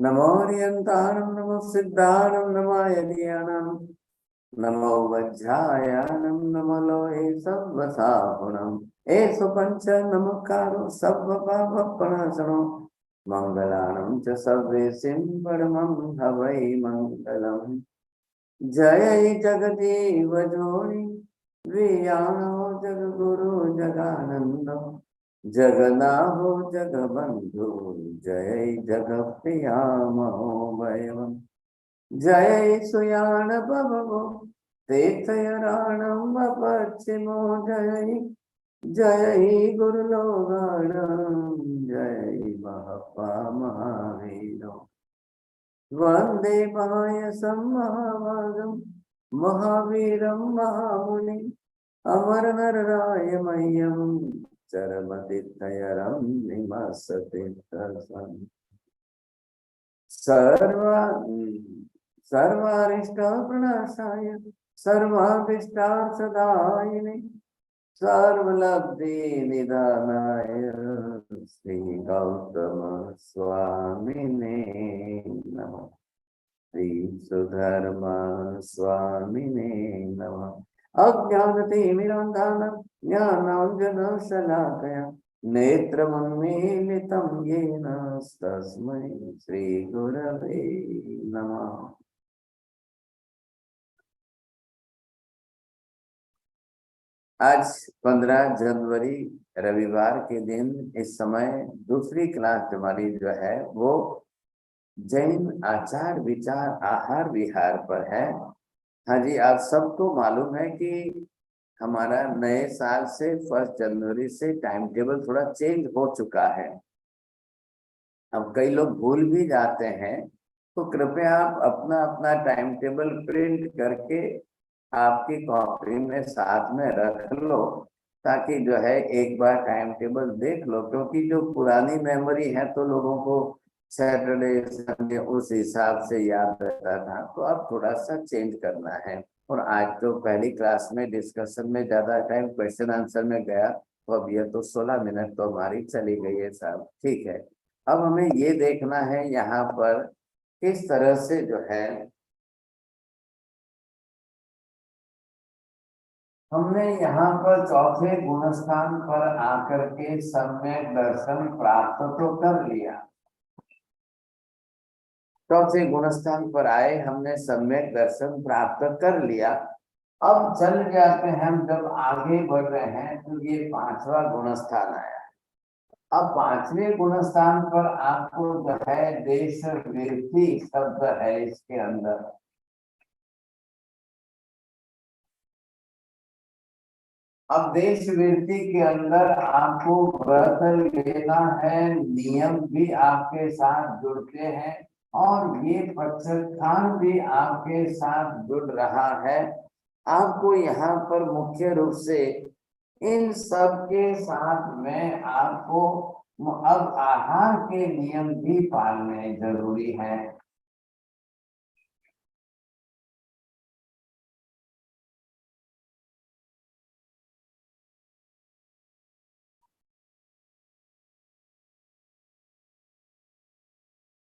नमो रियंताणं नमो सिद्धाणं नमो यदीयानं नमो वज्रायानं नमो लोहे सव्वसाहुणम् एषु पञ्च नमकारो सव्वपापप्रणाशनो मङ्गलानं च सर्वेसिं परमं हवै मङ्गलम्। जय जगदीव जोनि वियानो जगगुरु जगानंदो जगन्नाथो जगबंधु जय जगप्रिया महोभयम्। जय सुयान बभवो तीर्थयाणम पश्चिमो जय जय गुरुलोगाणं जय महपा महावीरो वंदे पायसं महाभागं महावीरं महामुनिम् अमरनररायमह्यं चरमतिथयरं निमस्सतितसं सर्वारिष्टप्रणाशाय सर्वाभीष्टार्थदायिने सर्वलब्धिनिधानाय श्री गौतम स्वामिने नमः। श्री सुधर्मा स्वामिने नमः। अज्ञानतिमिरान्धानां ज्ञानाञ्जनशलाकया नेत्रमुन्मीलितं येन तस्मै श्रीगुरवे नमः। आज 15 जनवरी रविवार के दिन इस समय दूसरी क्लास हमारी जो है वो जैन आचार विचार आहार विहार पर है। हाँ जी, आप सबको मालूम है कि हमारा नए साल से 1 जनवरी से टाइम टेबल थोड़ा चेंज हो चुका है। अब कई लोग भूल भी जाते हैं, तो कृपया आप अपना अपना टाइम टेबल प्रिंट करके आपकी कॉपी में साथ में रख लो, ताकि जो है एक बार टाइम टेबल देख लो। क्योंकि जो पुरानी मेमोरी है तो लोगों को सैटरडे संडे उस हिसाब से याद रहता था, तो अब थोड़ा सा चेंज करना है। और आज तो पहली क्लास में डिस्कशन में ज्यादा टाइम क्वेश्चन आंसर में गया, तो अब ये तो 16 मिनट तो हमारी चली गई है साहब। ठीक है, अब हमें ये देखना है यहाँ पर किस तरह से जो है हमने यहाँ पर चौथे गुणस्थान पर आकर के सम्यक दर्शन प्राप्त तो कर लिया। चौथे गुणस्थान पर आए, हमने सम्यक दर्शन प्राप्त कर लिया। अब चल जाते हैं, हम जब आगे बढ़ रहे हैं तो ये 5वां गुणस्थान आया। अब 5वें गुणस्थान पर आपको जो है देश वृत्ति शब्द है इसके अंदर। अब देश वृत्ति के अंदर आपको व्रत लेना है, नियम भी आपके साथ जुड़ते हैं और ये प्रत्याख्यान भी आपके साथ जुड़ रहा है। आपको यहाँ पर मुख्य रूप से इन सब के साथ में आपको अब आहार के नियम भी पालने जरूरी है।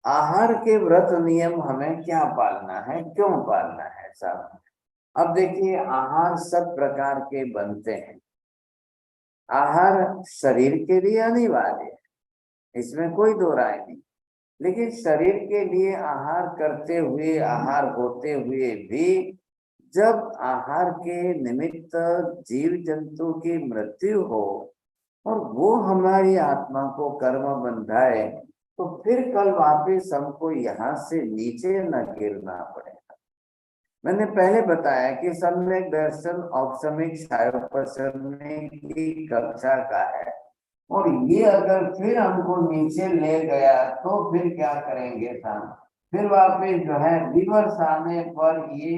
आहार के व्रत नियम हमें क्या पालना है, क्यों पालना है साहब? अब देखिए, आहार सब प्रकार के बनते हैं। आहार शरीर के लिए अनिवार्य है, इसमें कोई दो राय नहीं। लेकिन शरीर के लिए आहार करते हुए, आहार होते हुए भी जब आहार के निमित्त जीव जंतु की मृत्यु हो और वो हमारी आत्मा को कर्म बंधाए, तो फिर कल वापिस हमको यहाँ से नीचे न गिरना पड़े। मैंने पहले बताया कि सम्यक दर्शन औपसमिक शायोपशमी की कक्षा का है, और ये अगर फिर हमको नीचे ले गया तो फिर क्या करेंगे साहब? फिर वापस जो है रिवर्स आने पर ये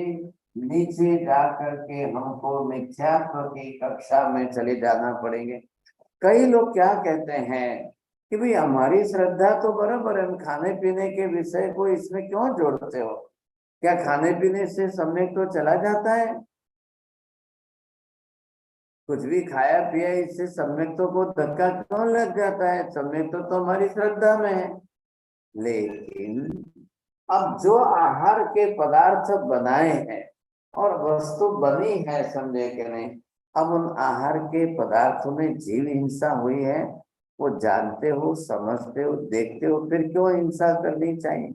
नीचे जा करके हमको मिथ्यात्व की कक्षा में चले जाना पड़ेंगे। कई लोग क्या कहते हैं कि भाई हमारी श्रद्धा तो बराबर है, हम खाने पीने के विषय को इसमें क्यों जोड़ते हो? क्या खाने पीने से सम्यक तो चला जाता है? कुछ भी खाया पिया इससे सम्यक तो को धक्का क्यों लग जाता है? सम्यक तो हमारी श्रद्धा में है। लेकिन अब जो आहार के पदार्थ बनाए हैं और वस्तु बनी है, समझे कि नहीं, अब उन आहार के पदार्थों में जीव हिंसा हुई है, वो जानते हो, समझते हो, देखते हो, फिर क्यों हिंसा करनी चाहिए?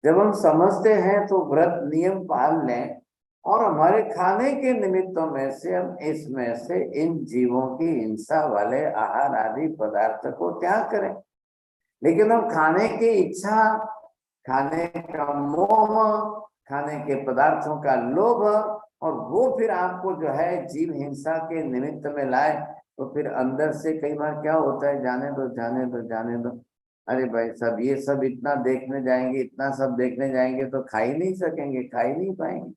जब हम समझते हैं तो व्रत नियम पाल लें और हमारे खाने के निमित्तों में से हम इसमें से इन जीवों की हिंसा वाले आहार आदि पदार्थ को त्याग करें। लेकिन हम खाने की इच्छा, खाने का मोह, खाने के पदार्थों का लोभ, और वो फिर आपको जो है जीव हिंसा के निमित्त में लाए, तो फिर अंदर से कई बार क्या होता है, जाने दो जाने दो जाने दो, अरे भाई सब ये सब इतना देखने जाएंगे, इतना सब देखने जाएंगे तो खा ही नहीं सकेंगे, खा ही नहीं पाएंगे।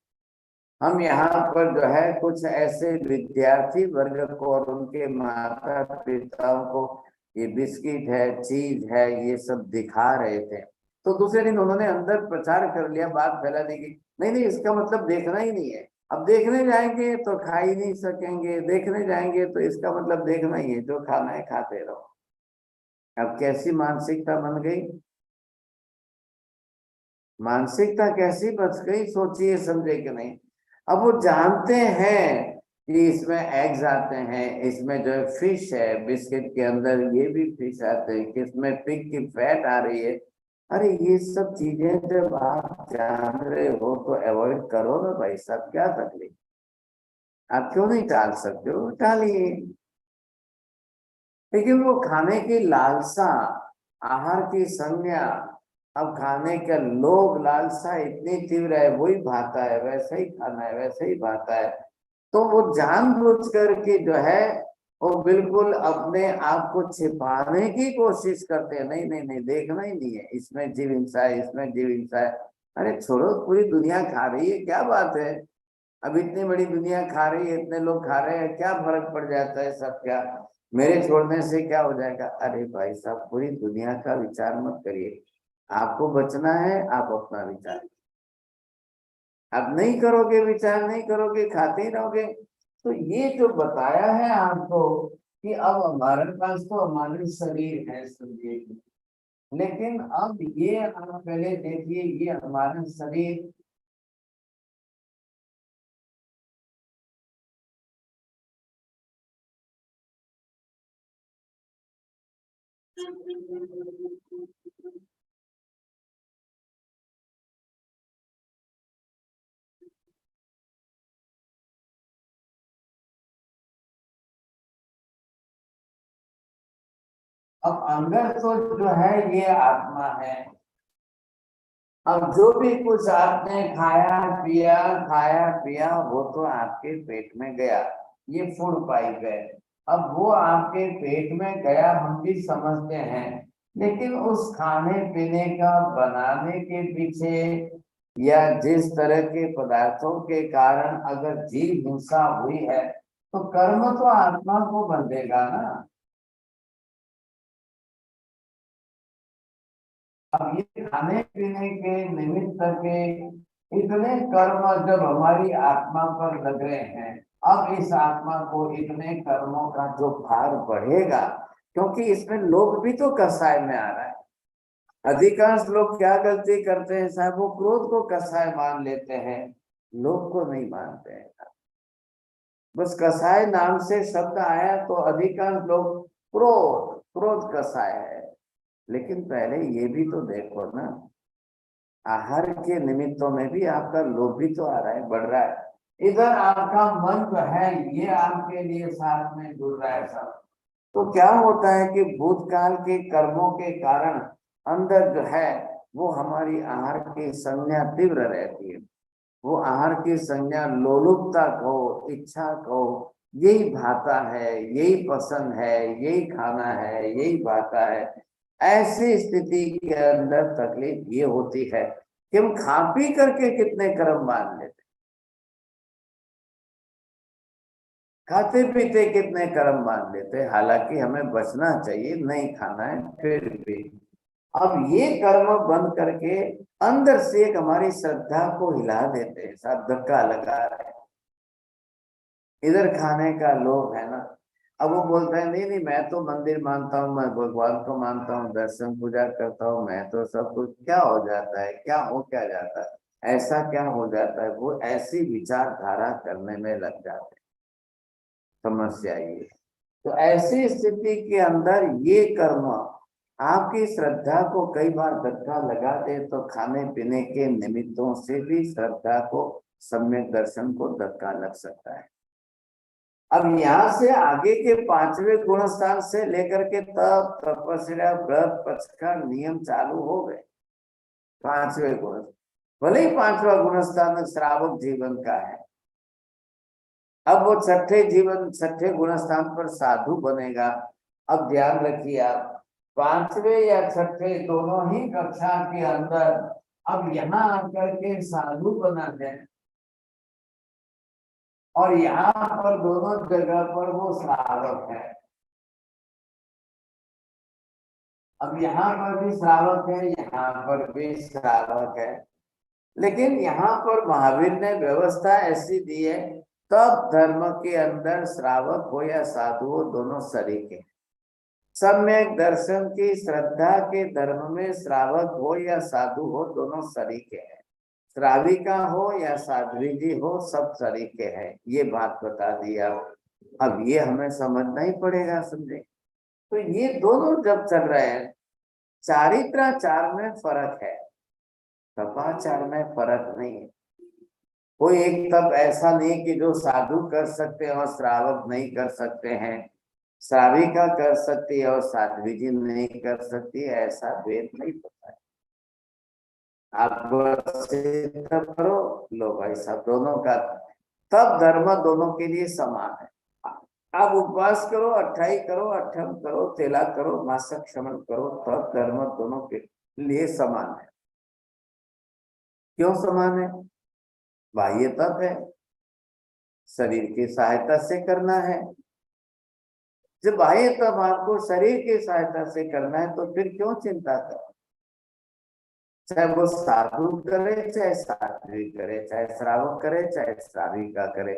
हम यहाँ पर जो है कुछ ऐसे विद्यार्थी वर्ग को और उनके माता पिताओं को ये बिस्किट है, चीज है, ये सब दिखा रहे थे, तो दूसरे दिन उन्होंने अंदर प्रचार कर लिया, बात फैला दी कि नहीं नहीं, इसका मतलब देखना ही नहीं है, अब देखने जाएंगे तो खा ही नहीं सकेंगे, देखने जाएंगे तो इसका मतलब देखना ही है, जो खाना है खाते रहो। अब कैसी मानसिकता बन गई, मानसिकता कैसी बच गई, सोचिए, समझे कि नहीं। अब वो जानते हैं कि इसमें एग्स आते हैं, इसमें जो है फिश है, बिस्किट के अंदर ये भी फिश आते हैं, कि इसमें पिग की फैट आ रही है। अरे ये सब चीजें जब आप जान रहे हो तो अवॉइड करो ना भाई साहब, क्या तकलीफ, आप क्यों नहीं टाल सकते हो, टालिए। लेकिन वो खाने की लालसा, आहार की संज्ञा, अब खाने का लोभ लालसा इतनी तीव्र है, वही भाता है, वैसा ही खाना है, वैसा ही भाता है, तो वो जानबूझ करके जो है वो बिल्कुल अपने आप को छिपाने की कोशिश करते हैं, नहीं नहीं नहीं, देखना ही नहीं है, इसमें जीव हिंसा है, इसमें जीव हिंसा है। अरे छोड़ो, पूरी दुनिया खा रही है, क्या बात है, अब इतनी बड़ी दुनिया खा रही है, इतने लोग खा रहे हैं, क्या फर्क पड़ जाता है, सब क्या मेरे छोड़ने से क्या हो जाएगा? अरे भाई साहब, पूरी दुनिया का विचार मत करिए, आपको बचना है, आप अपना विचार, आप नहीं करोगे, विचार नहीं करोगे, खाते ही रहोगे। तो ये जो बताया है आपको कि अब हमारे पास तो हमारे शरीर है, समझिए, लेकिन अब ये आप पहले देखिए, ये हमारा शरीर, अब अंदर तो जो है ये आत्मा है। अब जो भी कुछ आपने खाया पिया, वो तो आपके पेट में गया, ये फूड पाइप है। अब वो आपके पेट में गया, हम भी समझते हैं, लेकिन उस खाने पीने का बनाने के पीछे या जिस तरह के पदार्थों के कारण अगर जीव हिंसा हुई है, तो कर्म तो आत्मा को बंधेगा ना। अब ये खाने पीने के निमित्त के इतने कर्म जब हमारी आत्मा पर लग रहे हैं, अब इस आत्मा को इतने कर्मों का जो भार बढ़ेगा, क्योंकि इसमें लोभ भी तो कसाय में आ रहा है। अधिकांश लोग क्या गलती करते हैं साहब, वो क्रोध को कसाय मान लेते हैं, लोभ को नहीं मानते हैं। बस कसाय नाम से शब्द आया तो अधिकांश लोग क्रोध, क्रोध कसाय है। लेकिन पहले ये भी तो देखो ना, आहार के निमित्तों में भी आपका लोभ भी तो आ रहा है, बढ़ रहा है। इधर आपका मन जो है ये आपके लिए साथ में जुड़ रहा है सब। तो क्या होता है कि भूतकाल के कर्मों के कारण अंदर जो है वो हमारी आहार की संज्ञा तीव्र रहती है। वो आहार की संज्ञा लोलुपता कहो, इच्छा कहो, यही भाता है, यही पसंद है, यही खाना है, यही भाता है। ऐसी स्थिति के अंदर तकलीफ ये होती है कि हम खा पी करके कितने कर्म बांध लेते, खाते पीते कितने कर्म बांध लेते, हालांकि हमें बचना चाहिए, नहीं खाना है, फिर भी अब ये कर्म बंद करके अंदर से एक हमारी श्रद्धा को हिला देते हैं, साथ धक्का लगा रहे हैं। इधर खाने का लोभ है ना, अब वो बोलता है नहीं नहीं, मैं तो मंदिर मानता हूँ, मैं भगवान को मानता हूँ, दर्शन पूजा करता हूँ, मैं तो सब कुछ, क्या हो जाता है, क्या हो क्या जाता है, ऐसा क्या हो जाता है, वो ऐसी विचारधारा करने में लग जाते हैं। समस्या ये, तो ऐसी स्थिति के अंदर ये कर्म आपकी श्रद्धा को कई बार धक्का लगा दे, तो खाने पीने के निमित्तों से भी श्रद्धा को, सम्यक दर्शन को धक्का लग सकता है। अब यहाँ से आगे के पांचवें गुण स्थान से लेकर के तप, तपस्या, व्रत, पक्ष का नियम चालू हो गए। पांचवें गुण, भले ही पांचवा गुण स्थान श्रावक जीवन का है, अब वो छठे गुण स्थान पर साधु बनेगा। अब ध्यान रखिए आप, पांचवे या छठे दोनों ही कक्षा के अंदर अब यहाँ आकर के साधु बना है, और यहाँ पर दोनों जगह पर वो श्रावक है। अब यहाँ पर भी श्रावक है, यहाँ पर भी श्रावक है, लेकिन यहाँ पर महावीर ने व्यवस्था ऐसी दी है, तब धर्म के अंदर श्रावक हो या साधु हो, दोनों सरीके हैं। सम्यक दर्शन की श्रद्धा के धर्म में श्रावक हो या साधु हो, दोनों सरीके हैं। श्राविका हो या साध्वी जी हो, सब सरीके हैं। ये बात बता दी आप। अब ये हमें समझना ही पड़ेगा, समझे। तो ये दोनों जब चल रहे हैं, चारित्राचार में फर्क है, तपाचार में फर्क नहीं है। कोई एक तप ऐसा नहीं कि जो साधु कर सकते हैं और श्रावक नहीं कर सकते हैं, श्राविका कर सकती है और साध्वी जी नहीं कर सकती है, ऐसा भेद नहीं पता है। आप तब करो, लो भाई साहब, दोनों का तब धर्म दोनों के लिए समान है। आप उपवास करो, अट्ठाई करो, अठम करो, तेला करो, मासक श्रमण करो, तब धर्म दोनों के लिए समान है। क्यों समान है? बाह्य तप है, शरीर की सहायता से करना है। जब बाह्य तप आपको शरीर की सहायता से करना है, तो फिर क्यों चिंता कर, चाहे वो साधु करे, चाहे साध्वी करे, चाहे श्रावक करे, चाहे श्राविका करे,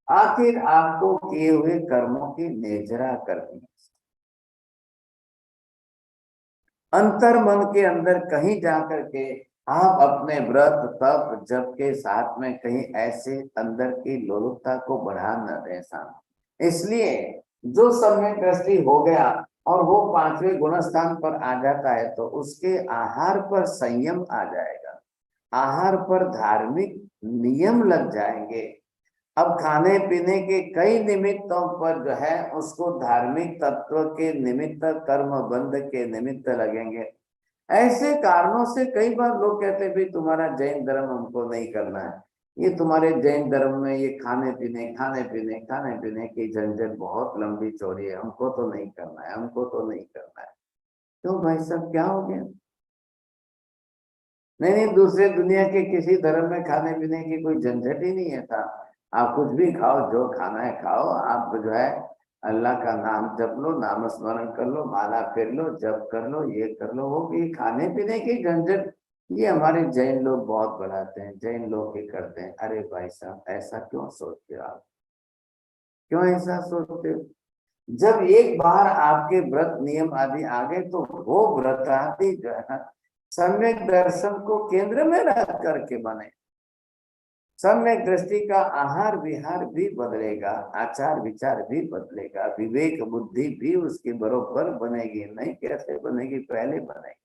आखिर आपको किए हुए कर्मों की नेजरा करनी है। अंतर मन के अंदर कहीं जाकर के आप अपने व्रत, तप, जप के साथ में कहीं ऐसे अंदर की लोलुपता को बढ़ा न दें सामने। इसलिए जो सम्यक दृष्टि हो गया और वो पांचवें गुण स्थान पर आ जाता है, तो उसके आहार पर संयम आ जाएगा, आहार पर धार्मिक नियम लग जाएंगे। अब खाने पीने के कई निमित्तों पर जो है उसको धार्मिक तत्व के निमित्त, कर्म बंध के निमित्त लगेंगे। ऐसे कारणों से कई बार लोग कहते हैं, भाई तुम्हारा जैन धर्म हमको नहीं करना है, ये तुम्हारे जैन धर्म में ये खाने पीने की झंझट बहुत लंबी चौड़ी है, हमको तो नहीं करना है, हमको तो नहीं करना है। क्यों भाई साहब, क्या हो गया? नहीं नहीं, दूसरे दुनिया के किसी धर्म में खाने पीने की कोई झंझट ही नहीं है था। आप कुछ भी खाओ, जो खाना है खाओ, आप जो है अल्लाह का नाम जप लो, नाम स्मरण कर लो, माला फेर लो, जप कर लो, ये कर लो, वो भी खाने पीने की झंझट ये हमारे जैन लोग बहुत बढ़ाते हैं, जैन लोग ही करते हैं। अरे भाई साहब, ऐसा क्यों सोचते हो आप? क्यों ऐसा सोचते हो? जब एक बार आपके व्रत नियम आदि आ गए, तो वो व्रत आदि जो है ना, सम्यक दर्शन को केंद्र में रख करके बने। सम्यक दृष्टि का आहार विहार भी बदलेगा, आचार विचार भी बदलेगा, विवेक बुद्धि भी उसके बरोबर बनेगी। नहीं कैसे बनेगी? पहले बनेगी।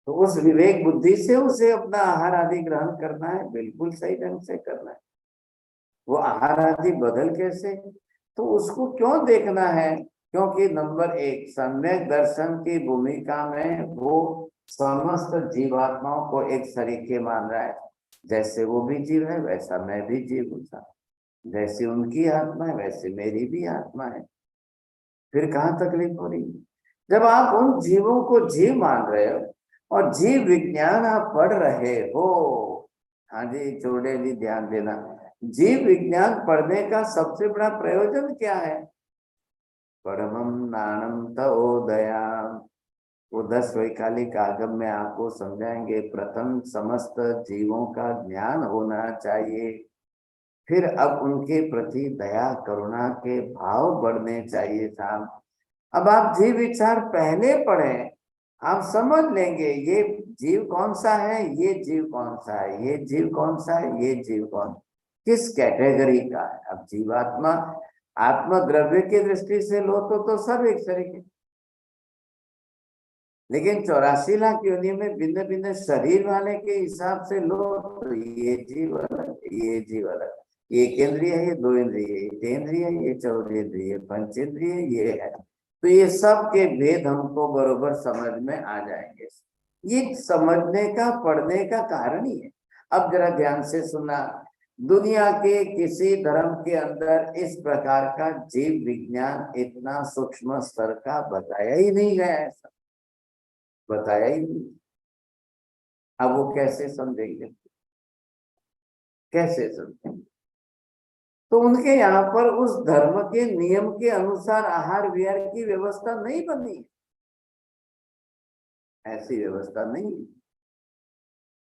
तो उस विवेक बुद्धि से उसे अपना आहार आदि ग्रहण करना है, बिल्कुल सही ढंग से करना है। वो आहार आदि बदल कैसे, तो उसको क्यों देखना है? क्योंकि नंबर एक, सम्यक दर्शन की भूमिका में वो समस्त जीवात्माओं को एक सरीखे मान रहा है। जैसे वो भी जीव है, वैसा मैं भी जीव हूँ। जैसी उनकी आत्मा है, वैसे मेरी भी आत्मा है। फिर कहाँ तकलीफ हो रही है? जब आप उन जीवों को जीव मान रहे हो और जीव विज्ञान आप पढ़ रहे हो, हाँ जी चोड़े जी ध्यान देना, जीव विज्ञान पढ़ने का सबसे बड़ा प्रयोजन क्या है? परमम नानम तोदयाम। वो 10 वैकालिक आगम में आपको समझाएंगे, प्रथम समस्त जीवों का ज्ञान होना चाहिए, फिर अब उनके प्रति दया करुणा के भाव बढ़ने चाहिए साहब। अब आप जीव विचार पहले पढ़ें, आप समझ लेंगे ये जीव कौन सा है, ये जीव कौन सा है, ये जीव कौन सा है, ये जीव कौन किस कैटेगरी का है। अब जीवात्मा आत्मद्रव्य की दृष्टि से लो तो सब एक तरीके, लेकिन 84 लाख योनि में भिन्न भिन्न शरीर वाले के हिसाब से लो तो ये जीव अलग, ये जीव अलग, ये एक इंद्रिय है, ये दो इंद्रिय, ये तेन्द्रिय है, ये चौरेन्द्रिय, पंचेंद्रिय ये है। तो ये सब के भेद हमको बरोबर समझ में आ जाएंगे। ये समझने का पढ़ने का कारण ही है। अब जरा ध्यान से सुना, दुनिया के किसी धर्म के अंदर इस प्रकार का जीव विज्ञान इतना सूक्ष्म स्तर का बताया ही नहीं गया, ऐसा बताया ही नहीं। अब वो कैसे समझेंगे, कैसे समझेंगे? तो उनके यहाँ पर उस धर्म के नियम के अनुसार आहार विहार की व्यवस्था नहीं बनी, ऐसी व्यवस्था नहीं।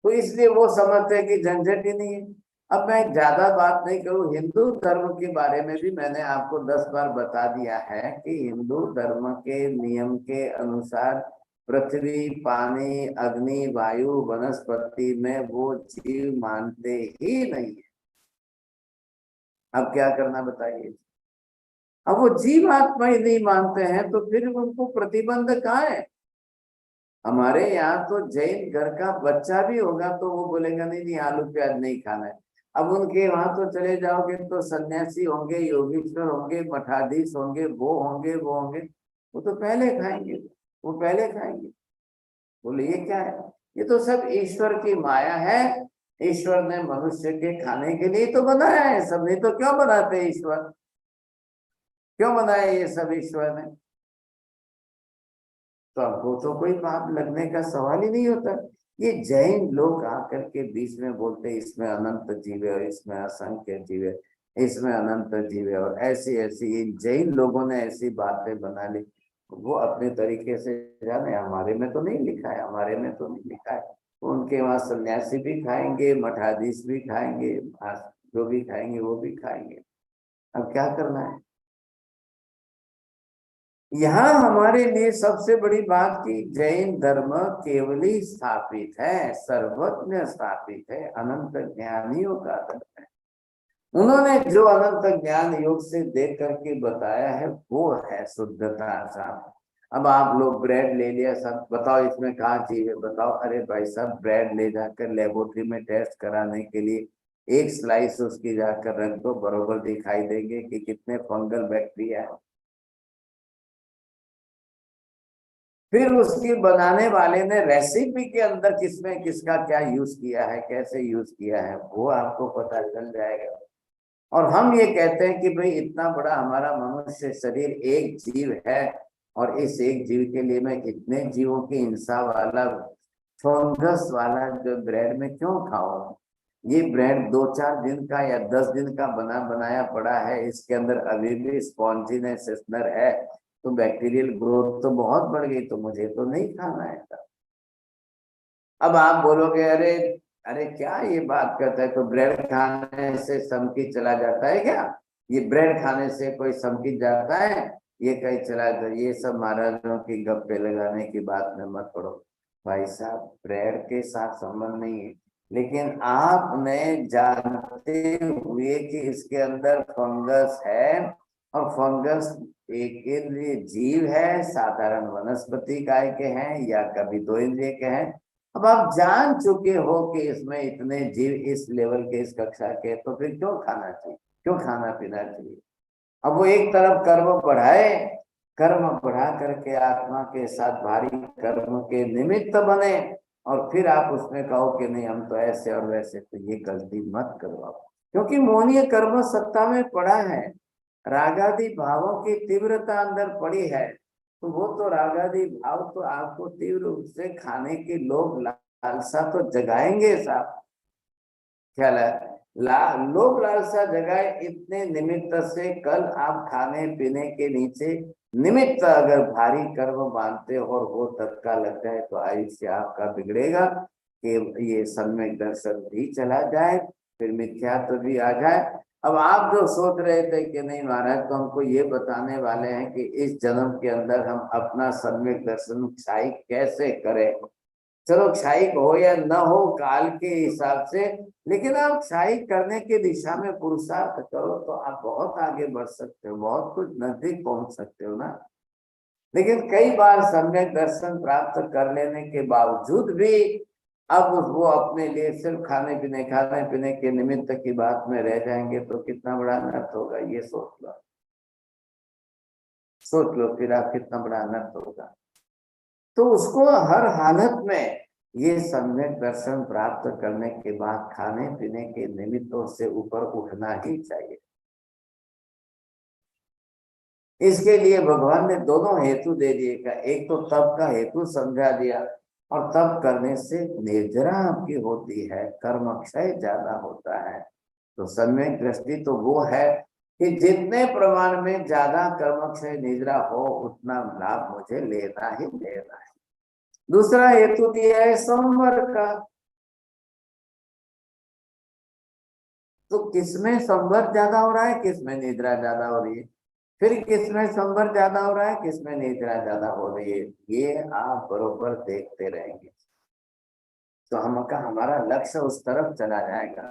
तो इसलिए वो समझते हैं कि झंझट ही नहीं है। अब मैं ज्यादा बात नहीं करूं, हिंदू धर्म के बारे में भी मैंने आपको 10 बार बता दिया है कि हिंदू धर्म के नियम के अनुसार पृथ्वी, पानी, अग्नि, वायु, वनस्पति में वो जीव मानते ही नहीं है। अब क्या करना बताइए? अब वो जीवात्मा ही नहीं मानते हैं तो फिर उनको प्रतिबंध कहाँ है? हमारे यहाँ तो जैन घर का बच्चा भी होगा तो वो बोलेगा नहीं नहीं आलू प्याज नहीं खाना है। अब उनके वहां तो चले जाओगे तो सन्यासी होंगे, योगीश्वर होंगे, मठाधीश होंगे, वो होंगे, वो तो पहले खाएंगे, वो पहले खाएंगे। बोले ये क्या है? ये तो सब ईश्वर की माया है, ईश्वर ने मनुष्य के खाने के लिए तो बनाया है सब, नहीं तो क्यों बनाते ईश्वर, क्यों बनाया ये सब ईश्वर ने? तो हमको तो कोई पाप लगने का सवाल ही नहीं होता। ये जैन लोग आकर के बीच में बोलते इसमें अनंत जीव है और इसमें असंख्य जीव है, इसमें अनंत जीव है, और ऐसी ऐसी इन जैन लोगों ने ऐसी बातें बना ली। वो अपने तरीके से जाने, हमारे में तो नहीं लिखा है, हमारे में तो नहीं लिखा है। उनके वहां सन्यासी भी खाएंगे, मठाधीश भी खाएंगे, जो भी खाएंगे वो भी खाएंगे। अब क्या करना है? यहाँ हमारे लिए सबसे बड़ी बात की जैन धर्म केवली स्थापित है, सर्वज्ञ स्थापित है, अनंत ज्ञानियों का धर्म है। उन्होंने जो अनंत ज्ञान योग से देख करके बताया है वो है शुद्धता साहब। अब आप लोग ब्रेड ले लिया, सब बताओ इसमें कहाँ चीज है बताओ, अरे भाई साहब ब्रेड ले जाकर लेबोरेटरी में टेस्ट कराने के लिए एक स्लाइस उसकी जाकर रख दो, बरोबर दिखाई देंगे कि कितने फंगल बैक्टीरिया है। फिर उसकी बनाने वाले ने रेसिपी के अंदर किसमें किसका क्या यूज किया है, कैसे यूज किया है, वो आपको पता चल जाएगा। और हम ये कहते हैं कि भाई इतना बड़ा हमारा मनुष्य शरीर एक जीव है, और इस एक जीव के लिए मैं इतने जीवों की हिंसा वाला फंगस वाला जो ब्रेड में क्यों खाऊं? ये ब्रेड 2-4 दिन का या 10 दिन का बना बनाया पड़ा है, इसके अंदर अभी भी स्पॉन्जीनेस है, तो बैक्टीरियल ग्रोथ तो बहुत बढ़ गई, तो मुझे तो नहीं खाना है। अब आप बोलोगे अरे अरे क्या ये बात करता है, तो ब्रेड खाने से समकी चला जाता है क्या? ये ब्रेड खाने से कोई समकी जाता है? ये कहीं चला जाता? ये सब महाराजों की गप्पे लगाने की बात में मत पड़ो भाई साहब, ब्रेड के साथ संबंध नहीं है। लेकिन आपने जानते हुए कि इसके अंदर फंगस है, और फंगस एक इंद्रिय जीव है, साधारण वनस्पति काय के हैं या कभी 2 इंद्रिय के हैं। अब आप जान चुके हो कि इसमें इतने जीव इस लेवल के इस कक्षा के, तो फिर क्यों खाना चाहिए, क्यों खाना पीना चाहिए? अब वो एक तरफ कर्म बढ़ाए, कर्म बढ़ा करके आत्मा के साथ भारी कर्म के निमित्त बने, और फिर आप उसमें कहो कि नहीं हम तो ऐसे और वैसे, तो ये गलती मत करो आप। क्योंकि मोहनीय कर्म सत्ता में पड़ा है, रागादि भावों की तीव्रता अंदर पड़ी है, तो वो तो रागादि भाव तो आपको तीव्र रूप से खाने की लोभ लालसा तो जगाएंगे साहब। ख्याल है? लोभ लालसा जगाए इतने निमित्त से कल आप खाने पीने के नीचे निमित्त अगर भारी कर्म मानते हो और वो धक्का लग जाए तो आयुष्य आपका बिगड़ेगा, कि ये सम्यक दर्शन भी चला जाए, फिर मिथ्यात्व भी आ जाए, अब आप जो सोच रहे थे कि नहीं महाराज तो हमको ये बताने वाले हैं कि इस जन्म के अंदर हम अपना सम्यक दर्शन क्षाई कैसे करें। चलो क्षाई हो या न हो काल के हिसाब से, लेकिन आप क्षाई करने की दिशा में पुरुषार्थ करो तो आप बहुत आगे बढ़ सकते हो, बहुत कुछ नजदीक पहुंच सकते हो ना। लेकिन कई बार सम्यक दर्शन प्राप्त कर लेने के बावजूद भी अब वो अपने लिए सिर्फ खाने पीने के निमित्त की बात में रह जाएंगे तो कितना बड़ा अनर्थ होगा, ये सोच लो। सोच लो फिर आप कितना बड़ा अनर्थ होगा। तो उसको हर हालत में ये सम्यक दर्शन प्राप्त करने के बाद खाने पीने के निमित्तों से ऊपर उठना ही चाहिए। इसके लिए भगवान ने दोनों हेतु दे दिए का, एक तो तप का हेतु समझा दिया, और तप करने से निर्जरा आपकी होती है, कर्म क्षय ज्यादा होता है। तो सम्यक दृष्टि तो वो है कि जितने प्रमाण में ज्यादा कर्म क्षय निद्रा हो उतना लाभ मुझे लेना ही लेना है। दूसरा हेतु दिया है संवर का। तो किसमें संवर ज्यादा हो रहा है, किसमें निद्रा ज्यादा हो रही है, फिर किसमें संवर ज्यादा हो रहा है, किसमें निद्रा ज्यादा हो रही है, ये आप बरोबर देखते रहेंगे तो हमका हमारा लक्ष्य उस तरफ चला जाएगा।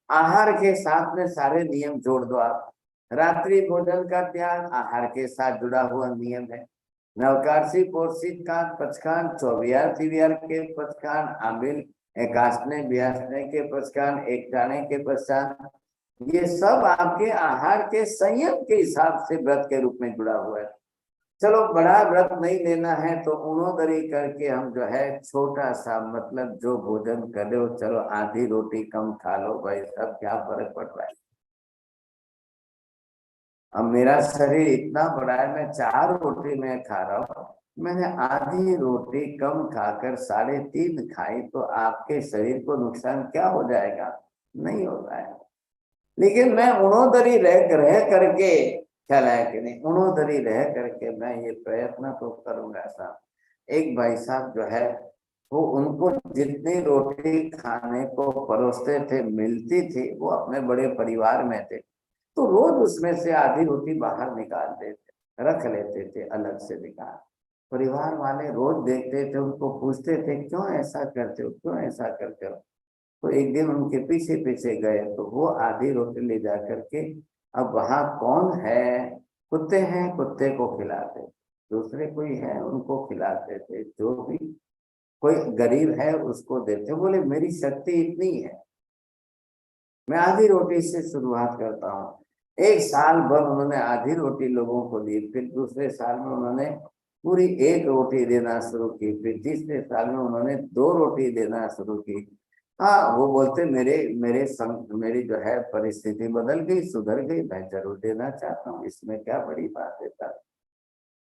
आहार के साथ में सारे नियम जोड़ दो आप। रात्रि भोजन का त्याग आहार के साथ जुड़ा हुआ नियम है। नवकारसी पोषित का पचखान, चौबियार तिबियार के पचखान, आमिल एकाशने बियासने के पचखान, एक टाने के पश्चात, ये सब आपके आहार के संयम के हिसाब से व्रत के रूप में जुड़ा हुआ है। चलो बड़ा व्रत नहीं लेना है तो उनोदरी करके हम जो है छोटा सा, मतलब जो भोजन कर लो, चलो आधी रोटी कम खा लो भाई, सब क्या फर्क पड़ रहा है। अब मेरा शरीर इतना बड़ा है, मैं 4 रोटी मैं खा रहा हूँ, मैंने आधी रोटी कम खाकर 3.5 खाई तो आपके शरीर को नुकसान क्या हो जाएगा, नहीं होता है। लेकिन मैं उणोदरी रह करके, ख्याल है कि नहीं, उणोदरी रह करके मैं ये प्रयत्न तो करूंगा साहब। एक भाई साहब जो है वो, उनको जितनी रोटी खाने को परोसते थे मिलती थी, वो अपने बड़े परिवार में थे, तो रोज उसमें से आधी रोटी बाहर निकालते थे, रख लेते थे अलग से निकाल। परिवार वाले रोज देखते थे, उनको पूछते थे क्यों ऐसा करते हो, क्यों ऐसा करते हो। तो एक दिन उनके पीछे पीछे गए तो वो आधी रोटी ले जा करके, अब वहां कौन है, कुत्ते हैं, कुत्ते को खिलाते, दूसरे कोई है उनको खिलाते थे, जो भी कोई गरीब है उसको देते। बोले मेरी शक्ति इतनी है, मैं आधी रोटी से शुरुआत करता हूँ। 1 साल भर उन्होंने आधी रोटी लोगों को दी, फिर दूसरे साल में उन्होंने पूरी 1 रोटी देना शुरू की, फिर तीसरे साल में उन्होंने 2 रोटी देना शुरू की। हाँ वो बोलते मेरी जो है परिस्थिति बदल गई, सुधर गई, मैं जरूर देना चाहता हूँ, इसमें क्या बड़ी बात है सर।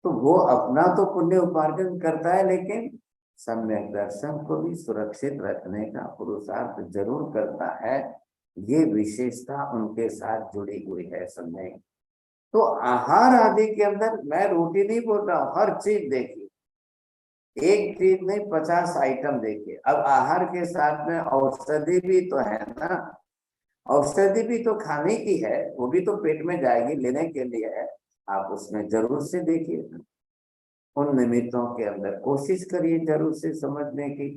तो वो अपना तो पुण्य उपार्जन करता है, लेकिन सम्यक दर्शन को भी सुरक्षित रखने का पुरुषार्थ जरूर करता है। ये विशेषता उनके साथ जुड़ी हुई है सम्यक। तो आहार आदि के अंदर मैं रोटी नहीं बोल रहा हूँ, हर चीज देखिए, एक चीज नहीं 50 आइटम देखिए। अब आहार के साथ में औषधि भी तो है ना, औषधि भी तो खाने की है, वो भी तो पेट में जाएगी, लेने के लिए है। आप उसमें जरूर से देखिए, उन निमित्तों के अंदर कोशिश करिए जरूर से समझने की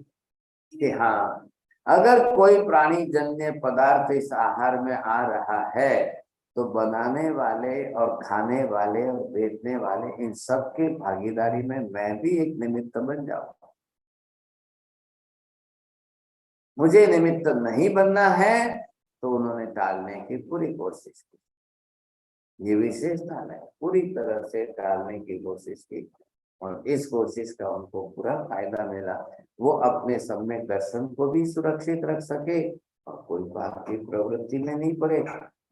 कि हाँ अगर कोई प्राणी जन्य पदार्थ इस आहार में आ रहा है तो बनाने वाले और खाने वाले और बेचने वाले इन सब की भागीदारी में मैं भी एक निमित्त बन जाऊंगा। मुझे निमित्त नहीं बनना है तो उन्होंने टालने की पूरी कोशिश की, ये विशेषता है, पूरी तरह से टालने की कोशिश की, और इस कोशिश का उनको पूरा फायदा मिला। वो अपने सम्यक दर्शन को भी सुरक्षित रख सके और कोई पाप की प्रवृत्ति में नहीं पड़े,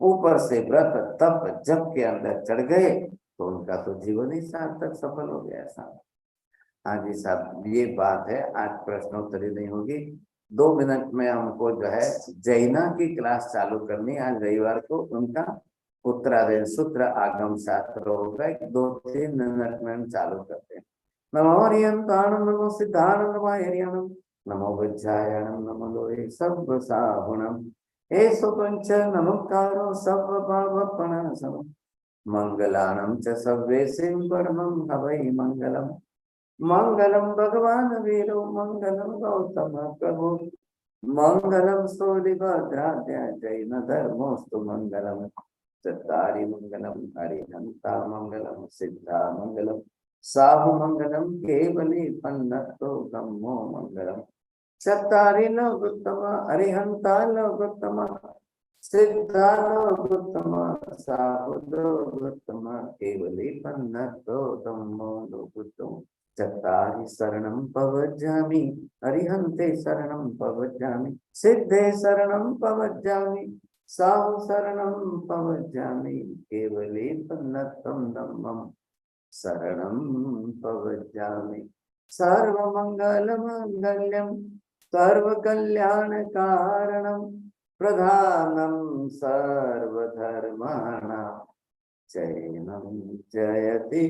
ऊपर से व्रत तप जप के अंदर चढ़ गए तो उनका तो जीवन ही सार्थक सफल हो गया साहब। हाँ जी साहब, ये बात है, आज प्रश्नोत्तरी नहीं होगी। 2 मिनट में हमको जो है जैना की क्लास चालू करनी है, आज रविवार को उनका उत्तराधीन सूत्र आगम शास्त्र होगा, 2-3 मिनट में हम चालू करते हैं। नमो हरियंताणं नमो सिद्धाणं नमो हरियाणं नमो विद्यायाणं नमो लोहे सर्व साहुणं एषु पंच नमस्कारो सर्व पापप्रणाशनम् मंगलानं च सर्वेषां परमं हवै मंगलम् मंगलम भगवान वीरो मंगलम गौतम प्रभु मंगलम सूर्यभद्राध्य जैन धर्मोस्तु मंगलम चत्तारि मंगलम हरिहंता मंगलम सिद्धा मंगलम साहु मंगलम केवली पन्नतो धम्मो मंगलम चत्तारि लोकोत्तम हरिहंता लोकोत्तम सिद्धा लोकोत्तम साहु लोकोत्तम केवली पन्नतो धम्मो लोकोत्तम चत्तारि शरणं पवज्जामि हरिहन्ते शरणं पवज्जामि सिद्धे शरणं पवज्जामि साहु शरणं पवज्जामि केवले पन्नतं धम्मं शरणं पवज्जामि सर्वमङ्गलमाङ्गल्यं सर्वकल्याणकारणं प्रधानं सर्वधर्माणां जयनं जयति